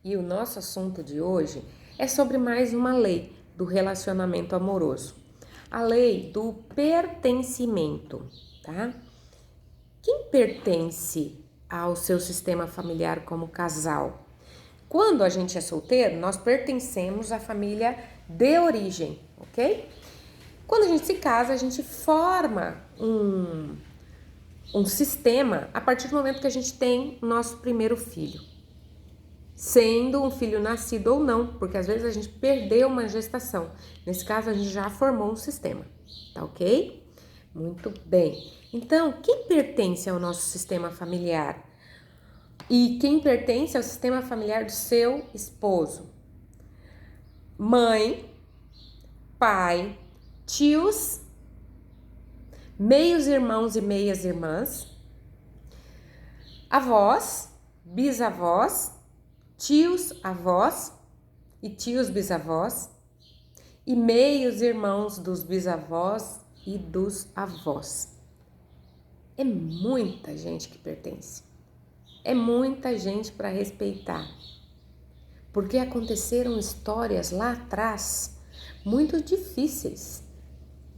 e o nosso assunto de hoje é sobre mais uma lei do relacionamento amoroso, a lei do pertencimento, tá? Quem pertence ao seu sistema familiar como casal? Quando a gente é solteiro, nós pertencemos à família de origem, ok? Quando a gente se casa, a gente forma um sistema a partir do momento que a gente tem o nosso primeiro filho. Sendo um filho nascido ou não, porque às vezes a gente perdeu uma gestação. Nesse caso, a gente já formou um sistema, tá ok? Muito bem. Então, quem pertence ao nosso sistema familiar? E quem pertence ao sistema familiar do seu esposo? Mãe, pai, tios, meios irmãos e meias irmãs, avós, bisavós, tios avós e tios bisavós e meios irmãos dos bisavós e dos avós. É muita gente que pertence. É muita gente para respeitar. Porque aconteceram histórias lá atrás muito difíceis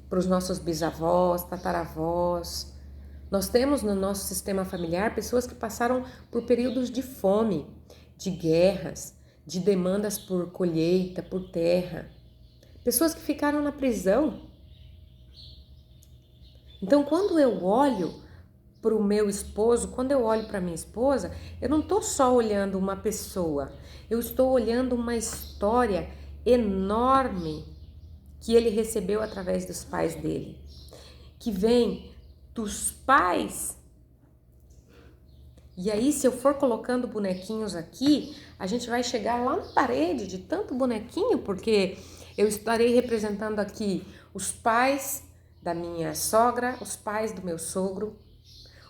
para os nossos bisavós, tataravós. Nós temos no nosso sistema familiar pessoas que passaram por períodos de fome, de guerras, de demandas por colheita, por terra. Pessoas que ficaram na prisão. Então, quando eu olho para o meu esposo, quando eu olho para minha esposa, eu não estou só olhando uma pessoa, eu estou olhando uma história enorme que ele recebeu através dos pais dele, que vem dos pais. E aí, se eu for colocando bonequinhos aqui, a gente vai chegar lá na parede de tanto bonequinho, porque eu estarei representando aqui os pais da minha sogra, os pais do meu sogro,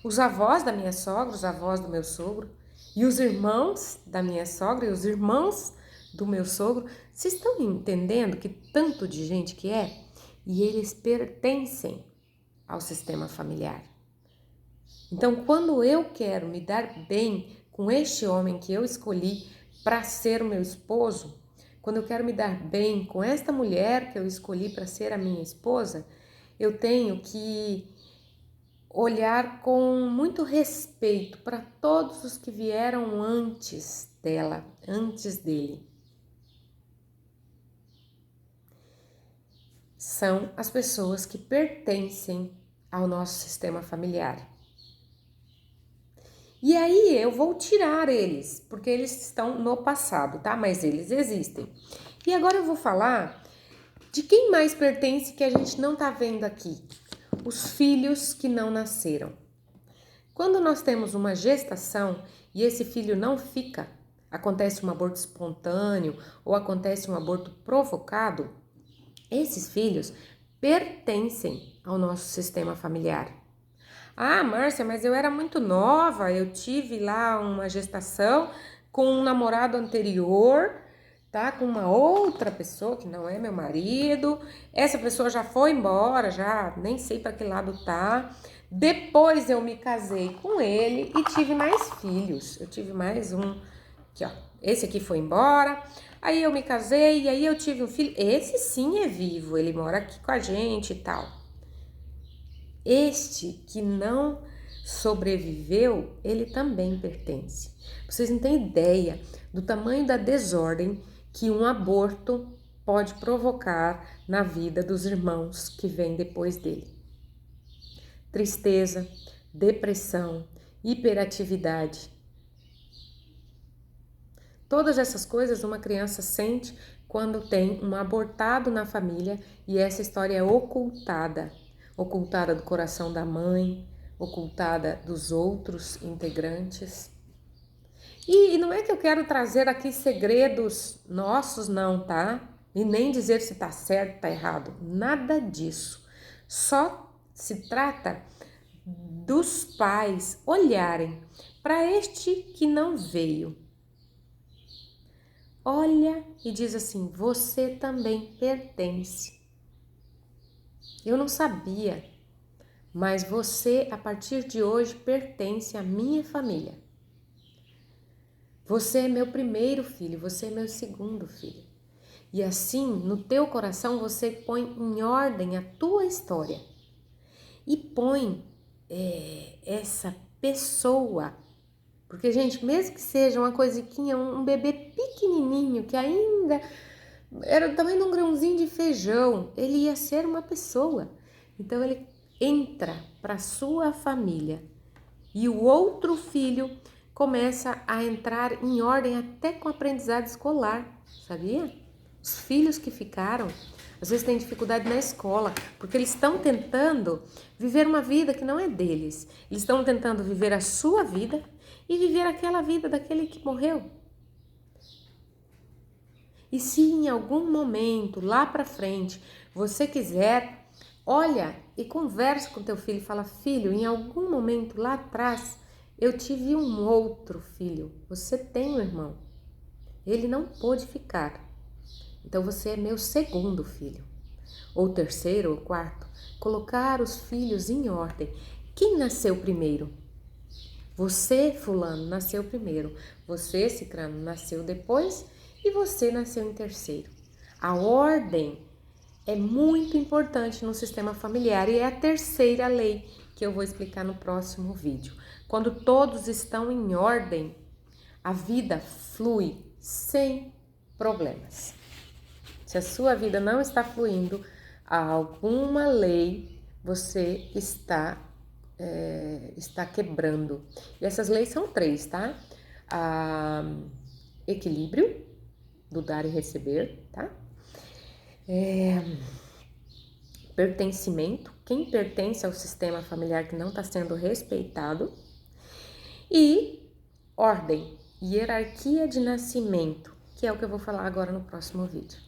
os avós da minha sogra, os avós do meu sogro, e os irmãos da minha sogra e os irmãos do meu sogro. Vocês estão entendendo que tanto de gente que é? E eles pertencem ao sistema familiar. Então, quando eu quero me dar bem com este homem que eu escolhi para ser o meu esposo, quando eu quero me dar bem com esta mulher que eu escolhi para ser a minha esposa, eu tenho que olhar com muito respeito para todos os que vieram antes dela, antes dele. São as pessoas que pertencem ao nosso sistema familiar. E aí eu vou tirar eles, porque eles estão no passado, tá? Mas eles existem. E agora eu vou falar de quem mais pertence que a gente não tá vendo aqui. Os filhos que não nasceram. Quando nós temos uma gestação e esse filho não fica, acontece um aborto espontâneo ou acontece um aborto provocado, esses filhos pertencem ao nosso sistema familiar. Ah, Márcia, mas eu era muito nova, eu tive lá uma gestação com um namorado anterior, tá? Com uma outra pessoa que não é meu marido. Essa pessoa já foi embora, já nem sei para que lado tá. Depois eu me casei com ele e tive mais filhos. Eu tive mais um, aqui ó, esse aqui foi embora. Aí eu me casei e aí eu tive um filho. Esse sim é vivo, ele mora aqui com a gente e tal. Este que não sobreviveu, ele também pertence. Vocês não têm ideia do tamanho da desordem que um aborto pode provocar na vida dos irmãos que vêm depois dele. Tristeza, depressão, hiperatividade. Todas essas coisas uma criança sente quando tem um abortado na família e essa história é ocultada do coração da mãe, ocultada dos outros integrantes. E não é que eu quero trazer aqui segredos nossos, não, tá? E nem dizer se tá certo, tá errado. Nada disso. Só se trata dos pais olharem para este que não veio. Olha e diz assim: você também pertence. Eu não sabia, mas você, a partir de hoje, pertence à minha família. Você é meu primeiro filho, você é meu segundo filho. E assim, no teu coração, você põe em ordem a tua história. E põe essa pessoa. Porque, gente, mesmo que seja uma coisiquinha, um bebê pequenininho, que ainda era do tamanho de um grãozinho de feijão, ele ia ser uma pessoa. Então, ele entra para sua família. E o outro filho começa a entrar em ordem até com aprendizado escolar, sabia? Os filhos que ficaram, às vezes têm dificuldade na escola, porque eles estão tentando viver uma vida que não é deles. Eles estão tentando viver a sua vida e viver aquela vida daquele que morreu. E se em algum momento, lá para frente, você quiser, olha e conversa com teu filho e fala: filho, em algum momento lá atrás, eu tive um outro filho. Você tem um irmão. Ele não pôde ficar. Então você é meu segundo filho. Ou terceiro ou quarto. Colocar os filhos em ordem. Quem nasceu primeiro? Você, fulano, nasceu primeiro. Você, cicrano, nasceu depois. E você nasceu em terceiro. A ordem é muito importante no sistema familiar e é a terceira lei que eu vou explicar no próximo vídeo. Quando todos estão em ordem, a vida flui sem problemas. Se a sua vida não está fluindo a alguma lei, você está quebrando. E essas leis são 3, tá? Equilíbrio, do dar e receber, tá? Pertencimento, quem pertence ao sistema familiar que não está sendo respeitado. E ordem, hierarquia de nascimento, que é o que eu vou falar agora no próximo vídeo.